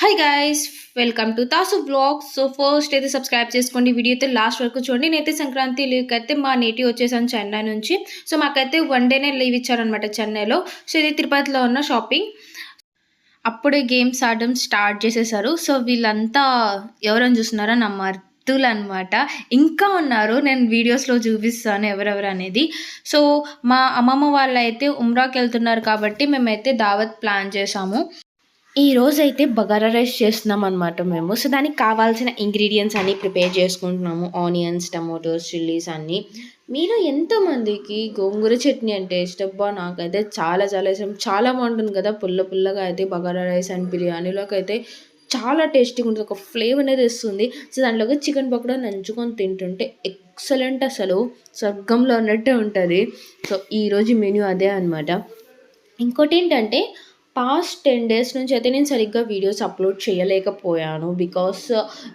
Hi guys, welcome to Tasu blogs. So first అయితే subscribe చేసుకోండి, video అయితే లాస్ట్ వరకు చూడండి. నేనైతే సంక్రాంతి లీవ్కి అయితే మా నేటివ్ వచ్చేసాను చెన్నై నుంచి. సో మాకైతే 1 డేనే లీవ్ ఇచ్చారనమాట చెన్నైలో. సో ఇది తిరుపతిలో ఉన్న షాపింగ్. అప్పుడే గేమ్స్ ఆడడం స్టార్ట్ చేసేసారు. సో వీళ్ళంతా ఎవరని చూస్తున్నారో నా మర్దులు అనమాట. ఇంకా ఉన్నారు, నేను వీడియోస్లో చూపిస్తాను ఎవరెవరు అనేది. సో మా అమ్మమ్మ వాళ్ళు అయితే ఉమ్రాకి వెళ్తున్నారు కాబట్టి మేమైతే దావత్ ప్లాన్ చేసాము. ఈ రోజైతే బగారా రైస్ చేస్తున్నాం అనమాట మేము. సో దానికి కావాల్సిన ఇంగ్రీడియంట్స్ అన్నీ ప్రిపేర్ చేసుకుంటున్నాము. ఆనియన్స్, టమోటోస్, చిల్లీస్ అన్నీ. మీరు ఎంతమందికి గోంగూర చట్నీ అంటే ఇష్టబ్బా? నాకైతే చాలా చాలా ఇష్టం. చాలా బాగుంటుంది కదా, పుల్ల పుల్లగా అయితే బగారా రైస్ అండ్ బిర్యానీలోకి అయితే చాలా టేస్టీగా ఉంటుంది. ఒక ఫ్లేవర్ అనేది ఇస్తుంది. సో దాంట్లోకి చికెన్ పకోడా నంచుకొని తింటుంటే ఎక్సలెంట్, అసలు స్వర్గంలో ఉన్నట్టే ఉంటుంది. సో ఈరోజు మెన్యూ అదే అనమాట. ఇంకోటి ఏంటంటే పాస్ట్ 10 డేస్ నుంచి అయితే నేను సరిగ్గా వీడియోస్ అప్లోడ్ చేయలేకపోయాను. బికాస్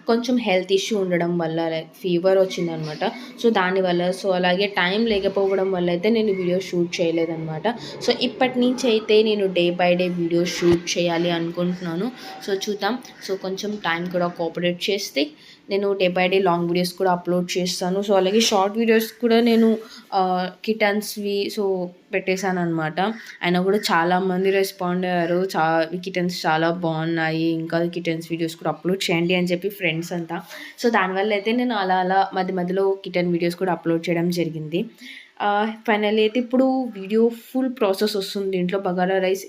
కొంచెం హెల్త్ ఇష్యూ ఉండడం వల్ల, లైక్ ఫీవర్ వచ్చిందనమాట. సో దానివల్ల, సో అలాగే టైం లేకపోవడం వల్ల అయితే నేను వీడియో షూట్ చేయలేదన్నమాట. సో ఇప్పటి నుంచి అయితే నేను day by day video shoot చేయాలి అనుకుంటున్నాను. సో చూద్దాం. సో కొంచెం టైం కూడా కోఆపరేట్ చేస్తే నేను day by day long videos కూడా అప్లోడ్ చేస్తాను. సో అలాగే షార్ట్ వీడియోస్ కూడా నేను కిటన్స్వి సో పెట్టేశాను అనమాట. అయినా కూడా చాలామంది రెస్పాండ్ అయ్యారు. కిటన్స్ చాలా బాగున్నాయి, ఇంకా కిటన్స్ వీడియోస్ కూడా అప్లోడ్ చేయండి అని చెప్పి ఫ్రెండ్స్ అంతా. సో దానివల్ల అయితే నేను అలా అలా మధ్య మధ్యలో కిటన్ వీడియోస్ కూడా అప్లోడ్ చేయడం జరిగింది. ఫైనల్లీ అయితే ఇప్పుడు వీడియో ఫుల్ ప్రాసెస్ వస్తుంది. దీంట్లో బగారా రైస్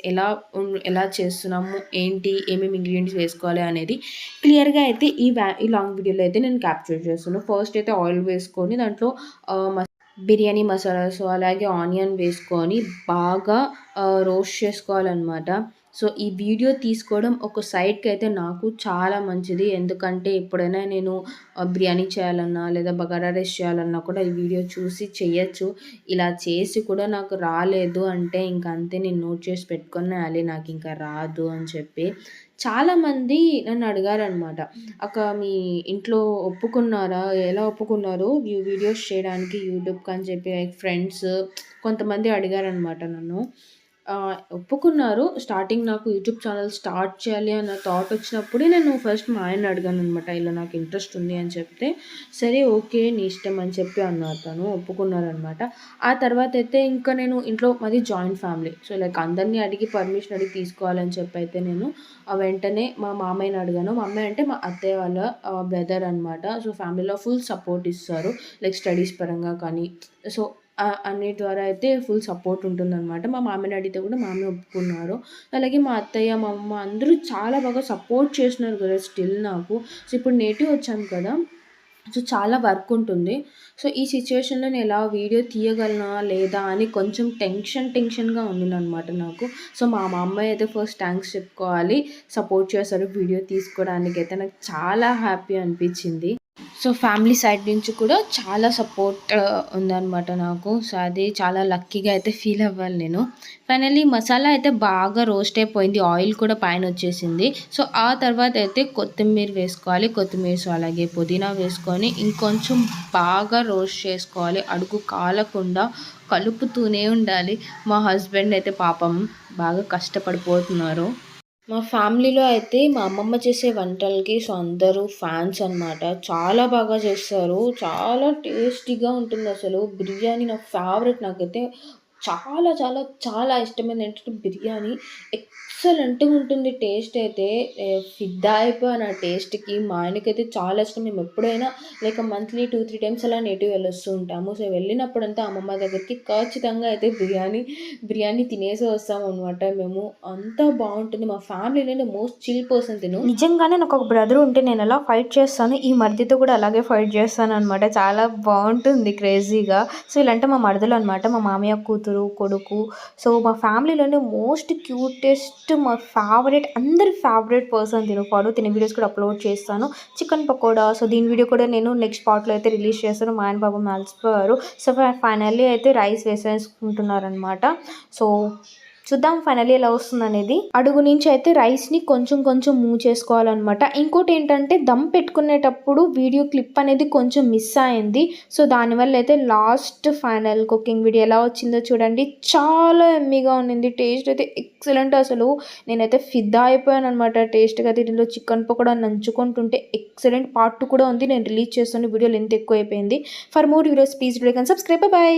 ఎలా చేస్తున్నాము, ఏంటి, ఏమేమి ఇంగ్రీడియంట్స్ వేసుకోవాలి అనేది క్లియర్గా అయితే ఈ లాంగ్ వీడియోలో అయితే నేను క్యాప్చర్ చేస్తున్నాను. ఫస్ట్ అయితే ఆయిల్ వేసుకొని దాంట్లో బిర్యానీ మసాలాస్ అలాగే ఆనియన్ వేసుకొని బాగా రోస్ట్ చేసుకోవాలన్నమాట. సో ఈ వీడియో తీసుకోవడం ఒక సైడ్కి అయితే నాకు చాలా మంచిది. ఎందుకంటే ఎప్పుడైనా నేను బిర్యానీ చేయాలన్నా లేదా బగారా రైస్ చేయాలన్నా కూడా ఈ వీడియో చూసి చేయొచ్చు. ఇలా చేసి కూడా నాకు రాలేదు అంటే ఇంక అంతే, నేను నోట్ చేసి పెట్టుకునేయాలి నాకు ఇంకా రాదు అని చెప్పి. చాలామంది నన్ను అడిగారనమాట, మీ ఇంట్లో ఒప్పుకున్నారా, ఎలా ఒప్పుకున్నారు వీడియోస్ చేయడానికి యూట్యూబ్కి అని చెప్పి. లైక్ ఫ్రెండ్స్ కొంతమంది అడిగారనమాట నన్ను. ఒప్పుకున్నారు. స్టార్టింగ్ నాకు యూట్యూబ్ ఛానల్ స్టార్ట్ చేయాలి అన్న థాట్ వచ్చినప్పుడే నేను ఫస్ట్ మా ఆయన్ని అడిగాను అనమాట, ఇలా నాకు ఇంట్రెస్ట్ ఉంది అని చెప్తే, సరే ఓకే నీ ఇష్టం అని చెప్పి అన్నారు. తను ఒప్పుకున్నారనమాట. ఆ తర్వాత అయితే ఇంకా నేను ఇంట్లో మాది జాయింట్ ఫ్యామిలీ. సో లైక్ అందరినీ అడిగి పర్మిషన్ అడిగి తీసుకోవాలని చెప్పి అయితే నేను వెంటనే మా మామయ్యని అడిగాను. మా అమ్మాయి అంటే మా అత్తయ్య వాళ్ళ బ్రదర్ అనమాట. సో ఫ్యామిలీలో ఫుల్ సపోర్ట్ ఇస్తారు, లైక్ స్టడీస్ పరంగా కానీ. సో అన్నిటి ద్వారా అయితే ఫుల్ సపోర్ట్ ఉంటుందన్నమాట. మా మామయ్యని అడిగితే కూడా మామయ్య ఒప్పుకున్నారు. అలాగే మా అత్తయ్య, మా అమ్మ అందరూ చాలా బాగా సపోర్ట్ చేసినారు కదా స్టిల్ నాకు. సో ఇప్పుడు నేటివ్ వచ్చాను కదా, సో చాలా వర్క్ ఉంటుంది. సో ఈ సిచ్యువేషన్లో నేను ఎలా వీడియో తీయగలనా లేదా అని కొంచెం టెన్షన్గా ఉండిందనమాట నాకు. సో మా అమ్మాయి అయితే ఫస్ట్ థ్యాంక్స్ చెప్పుకోవాలి, సపోర్ట్ చేశారు వీడియో తీసుకోవడానికి అయితే. నాకు చాలా హ్యాపీ అనిపించింది. సో ఫ్యామిలీ సైడ్ నుంచి కూడా చాలా సపోర్ట్ ఉందన్నమాట నాకు. సో అది చాలా లక్కీగా అయితే ఫీల్ అవ్వాలి నేను. ఫైనల్లీ మసాలా అయితే బాగా రోస్ట్ అయిపోయింది, ఆయిల్ కూడా పైన వచ్చేసింది. సో ఆ తర్వాత అయితే కొత్తిమీర వేసుకోవాలి. కొత్తిమీర సో అలాగే పుదీనా వేసుకొని ఇంకొంచెం బాగా రోస్ట్ చేసుకోవాలి, అడుగు కాలకుండా కలుపుతూనే ఉండాలి. మా హస్బెండ్ అయితే పాపం బాగా కష్టపడిపోతున్నారు. మా ఫ్యామిలీలో అయితే మా అమ్మమ్మ చేసే వంటలకి సో అందరూ ఫ్యాన్స్ అనమాట. చాలా బాగా చేస్తారు, చాలా టేస్టీగా ఉంటుంది అసలు. బిర్యానీ నా ఫేవరెట్. నాకైతే చాలా చాలా చాలా ఇష్టమైనది ఏంటంటే బిర్యానీ. ఎక్సలెంట్‌గా ఉంటుంది టేస్ట్ అయితే. ఫిదా అయిపోయాను ఆ టేస్ట్‌కి. మా ఆయనకైతే చాలా ఇష్టం. మేము ఎప్పుడైనా లైక్ మంత్లీ 2, 3 టైమ్స్ అలా నేటివ్ వెళ్ళొస్తూ ఉంటాము. సో వెళ్ళినప్పుడంతా అమ్మమ్మ దగ్గరికి ఖచ్చితంగా అయితే బిర్యానీ తినేసే వస్తామనమాట మేము. అంత బాగుంటుంది. మా ఫ్యామిలీలోనే మోస్ట్ చిల్ పర్సన్ తిను. నిజంగానే నాకు ఒక బ్రదర్ ఉంటే నేను ఎలా ఫైట్ చేస్తాను, ఈ మరిదితో కూడా అలాగే ఫైట్ చేస్తాను అనమాట. చాలా బాగుంటుంది క్రేజీగా. సో ఇలాంటి మా మరదలు అనమాట, మా మామయ్య కూతురు, కొడుకు. సో మా ఫ్యామిలీలోనే మోస్ట్ క్యూటెస్ట్, మా ఫేవరెట్, అందరి ఫేవరెట్ పర్సన్ తిను. తినే వీడియోస్ కూడా అప్లోడ్ చేస్తాను. చికెన్ పకోడా, సో దీని వీడియో కూడా నేను నెక్స్ట్ పార్ట్లో అయితే రిలీజ్ చేస్తాను. మా ఆయన పాపం అలసిపోయారు. సో ఫైనల్లీ అయితే రైస్ వేసేసుకుంటున్నారనమాట. సో చూద్దాం ఫైనల్లీ ఎలా వస్తుందనేది. అడుగు నుంచి అయితే రైస్‌ని కొంచెం కొంచెం మూవ్ చేసుకోవాలనమాట. ఇంకోటేంటంటే దమ్ పెట్టుకునేటప్పుడు వీడియో క్లిప్ అనేది కొంచెం మిస్ అయింది. సో, దానివల్ల అయితే లాస్ట్ ఫైనల్ కుకింగ్ వీడియో ఎలా వచ్చిందో చూడండి. చాలా యమ్మీగా ఉండింది. టేస్ట్ అయితే ఎక్సలెంట్ అసలు. నేనైతే ఫిదా అయిపోయాననమాట టేస్ట్‌గా. దీనిలో చికెన్ పకోడా నంచుకుంటుంటే ఎక్సలెంట్. పార్ట్ 2 కూడా ఉంది. నేను రిలీజ్ చేస్తాను. వీడియో లెంత్ ఎక్కువైపోయింది. For more videos please do like and subscribe. Bye.